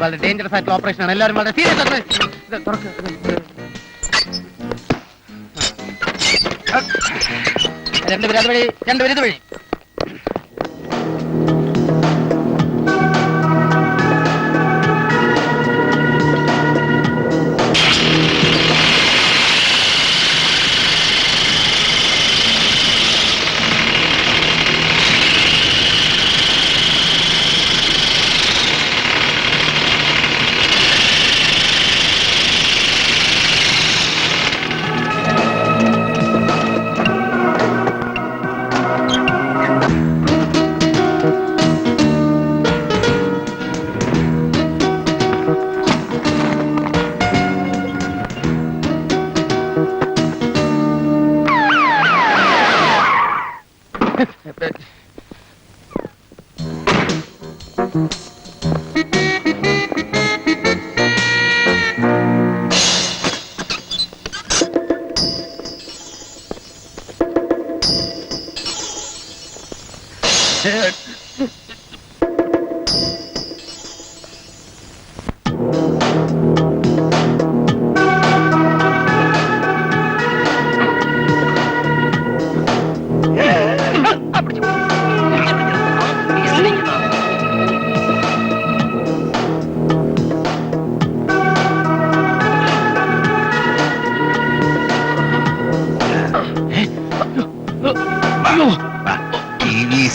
വളരെ ഡേഞ്ചറസ് ആയിട്ടുള്ള ഓപ്പറേഷൻ ആണ്. എല്ലാവരും വളരെ സീരിയസ് ആണ്. രണ്ടുപേരും അതുവഴി, രണ്ടുപേരും ഇതുവഴി.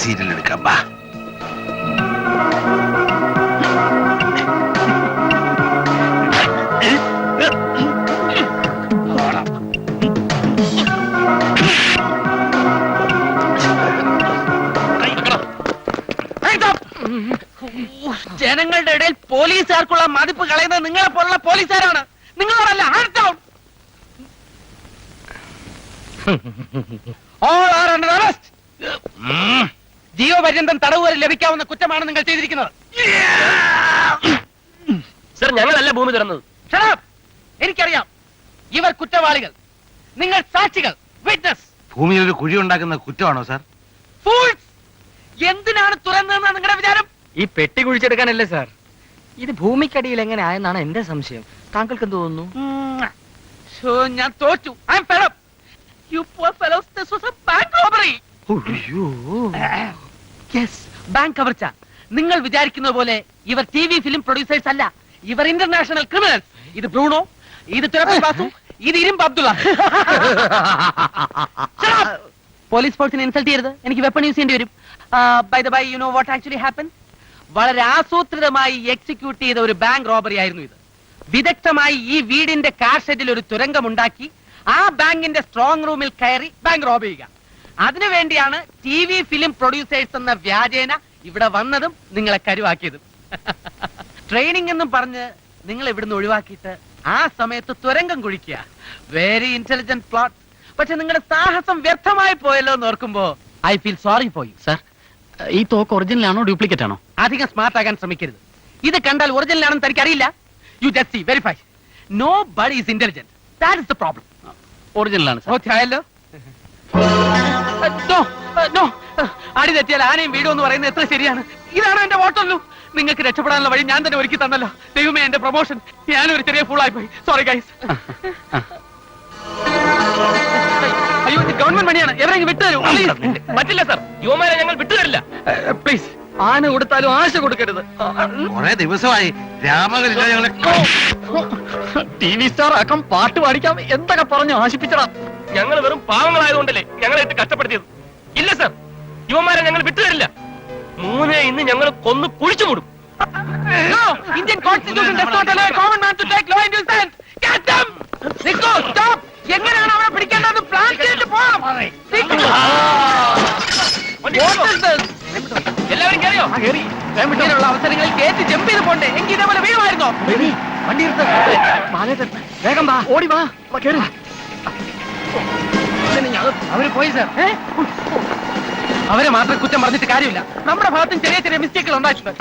സീരിയൽ എടുക്കാം. ബാ ജനങ്ങളുടെ ഇടയിൽ പോലീസുകാർക്കുള്ള മതിപ്പ് കളയുന്നത് നിങ്ങളെ പോലുള്ള പോലീസുകാരാണ്. നിങ്ങളോടല്ല. ജീവപര്യന്തം തടവ് വരെ ലഭിക്കാവുന്ന കുറ്റമാണ് നിങ്ങൾ ചെയ്തിരിക്കുന്നത്. സർ, ഞങ്ങളല്ല ഭൂമി തുറന്നത്. എനിക്കറിയാം. ഇവർ കുറ്റവാളികൾ, നിങ്ങൾ സാക്ഷികൾ, വിറ്റ്നസ്. ഭൂമിയിൽ ഒരു കുഴി ഉണ്ടാക്കുന്ന കുറ്റമാണോ സാർ? ഫൂൾസ്! എന്തിനാണ് തുറന്നതെന്നാണ് നിങ്ങളുടെ വിചാരം? ഈ പെട്ടി കുഴിച്ചെടുക്കാനല്ലേ സാർ? ഇത് ഭൂമിക്കടിയിൽ എങ്ങനെ ആയെന്നാണ് എന്റെ സംശയം. താങ്കൾക്ക് എന്ത് തോന്നുന്നു? ഞാൻ തോറ്റു. I am fed up. You poor fellows, this was a bank robbery. Yes, bank കവർച്ച. നിങ്ങൾ വിചാരിക്കുന്ന പോലെ ഇവർ ടിവി ഫിലിം പ്രൊഡ്യൂസേഴ്സ് അല്ല. ഇവർ ഇന്റർനാഷണൽ ക്രിമിനൽസ്. ഇത് ബ്രൂണോ, ഇത് തുരപ്പൻ ബാസു, ഇത് ഇരുമ്പ് അബ്ദുള്ള. പോലീസ് ഫോഴ്സിനെ ഇൻസൾട്ട് ചെയ്യരുത്. എനിക്ക് വെപ്പൺ യൂസ് ചെയ്യേണ്ടി വരും. By the by, you know what actually happen? വളരെ ആസൂത്രിതമായി എക്സിക്യൂട്ട് ചെയ്ത ഒരു ബാങ്ക് റോബറി ആയിരുന്നു ഇത്. വിദഗ്ധമായി ഈ വീടിന്റെ കാർ ഷെഡിൽ ഒരു തുരങ്കമുണ്ടാക്കി ആ ബാങ്കിന്റെ സ്ട്രോങ് റൂമിൽ കയറി ബാങ്ക് റോബ് ചെയ്യുക. അതിനുവേണ്ടിയാണ് ടിവി ഫിലിം പ്രൊഡ്യൂസേഴ്സ് എന്ന വ്യാജേന ഇവിടെ വന്നതും നിങ്ങളെ കരുവാക്കിയതും. ട്രെയിനിങ് എന്നും പറഞ്ഞ് നിങ്ങൾ ഇവിടുന്ന് ഒഴിവാക്കിയിട്ട് ആ സമയത്ത് തുരങ്കം കുഴിക്കുക. Very intelligent plot. പക്ഷെ നിങ്ങളുടെ സാഹസം വ്യർത്ഥമായി പോയല്ലോ എന്ന് ഓർക്കുമ്പോ I feel sorry for you. Sir, ഈ തോക്ക് ഒറിജിനൽ ആണോ ഡ്യൂപ്ലിക്കേറ്റ് ആണോ? അധികം സ്മാർട്ട് ആകാൻ ശ്രമിക്കരുത്. ഇത് കണ്ടാൽ ഒറിജിനൽ ആണെന്ന് തനിക്ക് അറിയില്ല. You just see, verify. Nobody is intelligent. That is the problem. Original ആണ്. ഓക്കേ ആയല്ലോ. അടി തെറ്റിയാൽ ആനയും വീടും എന്ന് പറയുന്നത് എത്ര ശരിയാണ്. ഇതാണ് എന്റെ വോട്ടല്ലോ. നിങ്ങൾക്ക് രക്ഷപ്പെടാനുള്ള വഴി ഞാൻ തന്നെ ഒരുക്കി തന്നല്ലോ. ദൈവമേ, എന്റെ പ്രൊമോഷൻ. ഞാനൊരു ചെറിയ ഫൂളായി പോയി. Sorry guys. അയ്യോ, ഇത് ഗവൺമെന്റ് മണിയാണ്. എവരെങ്കിലും വിട്ടുതരൂ. പറ്റില്ല സാർ, യുവമാരെ ഞങ്ങൾ വിട്ടുതരില്ല. പ്ലീസ്. ആന കൊടുത്താലും ആശ കൊടുക്കരുത്. കുറെ ദിവസമായി രാമകളില്ല. ഞങ്ങളെ ടി വി സ്റ്റാർ ആക്കാം, പാട്ട് പാടിക്കാം, എന്തൊക്കെ പറഞ്ഞു ആശിപ്പിച്ചടാ. ഞങ്ങൾ വെറും പാവങ്ങളായതുകൊണ്ടല്ലേ ഞങ്ങളെ ഇട്ട് കഷ്ടപ്പെടുത്തിയത്. ഇല്ല സാർ, യുവമാരെ ഞങ്ങൾ വിട്ടുതരില്ല. മൂന്നേ ഇന്ന് ഞങ്ങൾ കൊന്നു കുഴിച്ചു മൂടും. Indian constitution does not allow a common man to take law into his hands. Catch them! Nico, stop! എങ്ങനെയാണ് അവരെ പിടിക്കേണ്ടത് പ്ലാൻ ചെയ്തിട്ട് പോകാം. എല്ലാവരും കയറിയോ? ഇങ്ങനെയുള്ള അവസരങ്ങളിൽ കേറ്റ് ജമ്പ് ചെയ്ത് പോണ്ടേ? എങ്കിൽ ഇതേപോലെ വീഴുമായിരുന്നോ? വണ്ടി വേഗം വാ, ഓടി വാ, കേറി. അവര് പോയി സാർ. അവരെ മാത്രം കുറ്റം പറഞ്ഞിട്ട് കാര്യമില്ല. നമ്മുടെ ഭാഗത്തും ചെറിയ ചെറിയ മിസ്റ്റേക്കുകൾ ഉണ്ടായിട്ടുണ്ട്.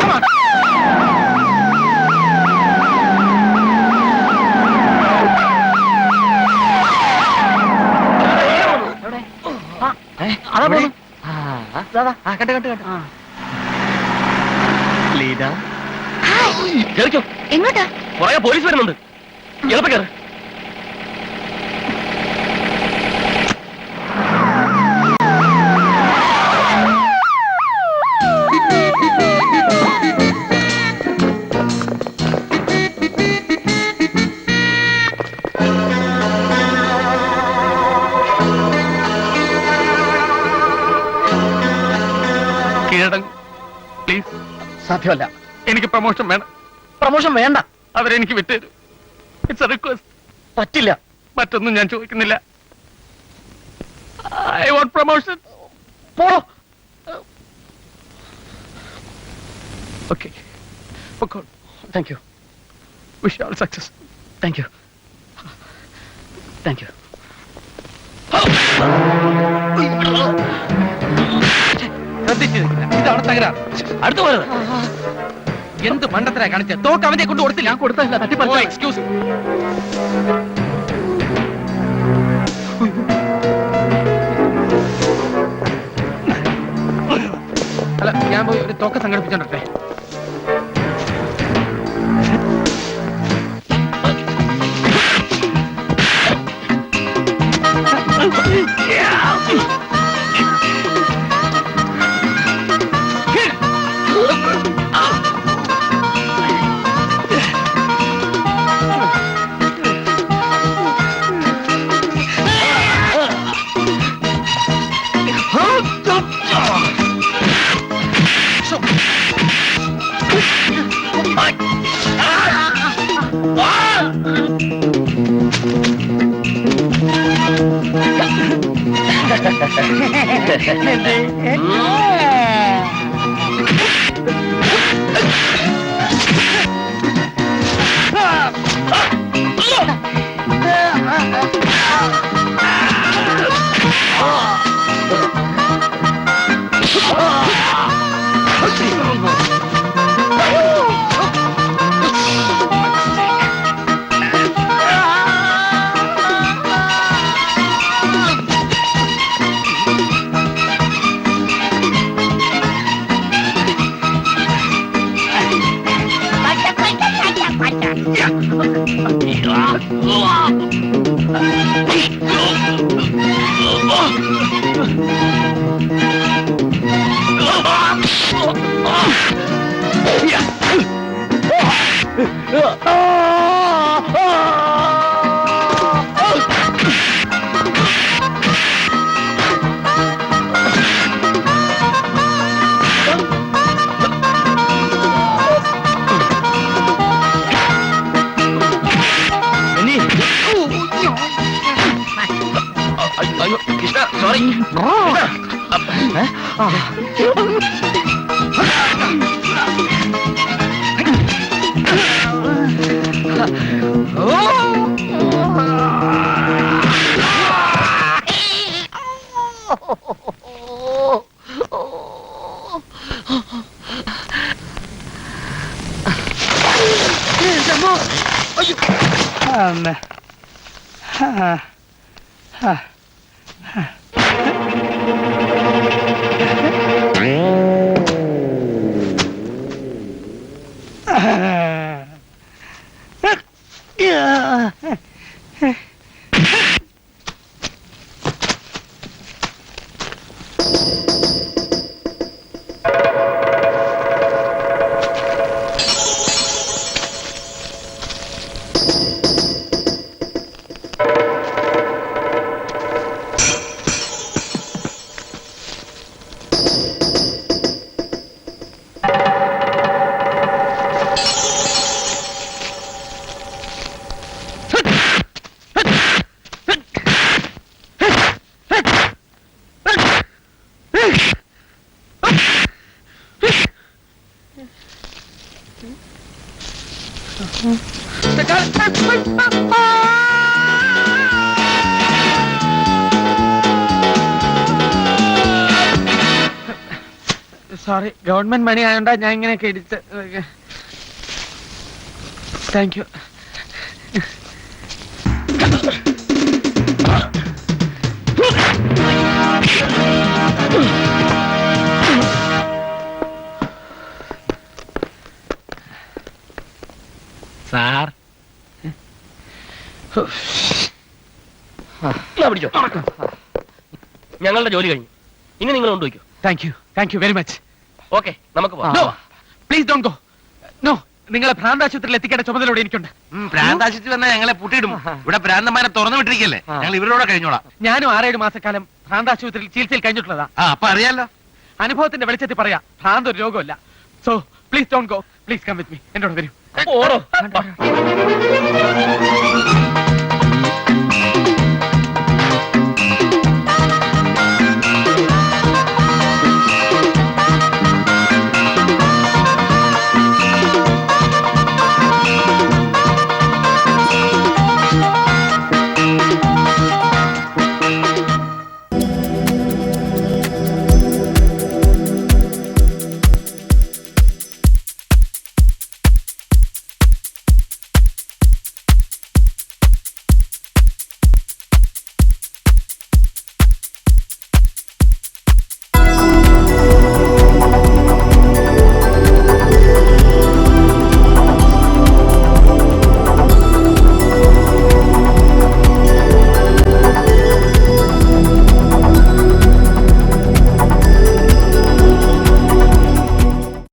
അതാ പോയി. കണ്ടു കണ്ടു കണ്ടു. ലീഡ കേറിക്കോ. എങ്ങോട്ടാ? പുറകെ പോലീസ് വരുന്നുണ്ട്. എളുപ്പം കയറ്. കീഴടങ്ങ് പ്ലീസ്. സാധ്യമല്ല. എനിക്ക് പ്രൊമോഷൻ വേണം. പ്രമോഷൻ വേണ്ട. അവരെനിക്ക് വിട്ടുതരും. It's A request. പറ്റില്ല. മറ്റൊന്നും ഞാൻ ചോദിക്കുന്നില്ല. I want promotion. പോ. ഓക്കെ, പൊക്കോളൂ. Thank you. Wish all success. Thank you. Thank you. ശ്രദ്ധിച്ചിരിക്കില്ല. ഇതാണ് തകരാറ്. അടുത്ത് പോയത് എന്ത് മണ്ടത്തരാ കാണിച്ചത്? തോക്ക് അവനെ കൊണ്ട് കൊടുത്തില്ല. ഞാൻ കൊടുത്തല്ല, തട്ടിപ്പറിച്ച. എക്സ്ക്യൂസ്. അല്ല, ഞാൻ പോയി ഒരു തോക്ക് സംഘടിപ്പിച്ചോണ്ടേ. അയ്യോ Krishna, sorry. Sorry, government money ആയോണ്ടാ ഞാൻ ഇങ്ങനെയൊക്കെ എടുത്ത്. Thank you. എന്നാ പിടിച്ചോ. ഞങ്ങളുടെ ജോലി കഴിഞ്ഞു, ഇനി നിങ്ങൾ കൊണ്ടുപോയിക്കോ. Thank you very much. Okay, നമുക്ക് പോവാം. No please don't go. No, നിങ്ങളെ ഭ്രാന്താശുപത്രിയിൽ എത്തിക്കേണ്ട ചുമതലയോടെ എനിക്കുണ്ട്. പ്രാന്താശിച്ച് വന്നാൽ ഞങ്ങളെ പൂട്ടിയിടും. ഇവിടെ പ്രാന്തന്മാരെ തുറന്നു വിട്ടിരിക്കല്ലേ, ഞങ്ങൾ ഇവരോടെ കഴിഞ്ഞോളാം. ഞാനും 6-7 മാസക്കാലം ഭ്രാന്താശുപത്രിയിൽ ചികിത്സയിൽ കഴിഞ്ഞിട്ടുള്ളതാ. അപ്പൊ അറിയാലോ. അനുഭവത്തിന്റെ വെളിച്ചത്തിൽ പറയാ, ഭ്രാന്ത് ഒരു രോഗമല്ല. So please don't go. Please come with me. എന്നോട് വരൂ. ഓടോ.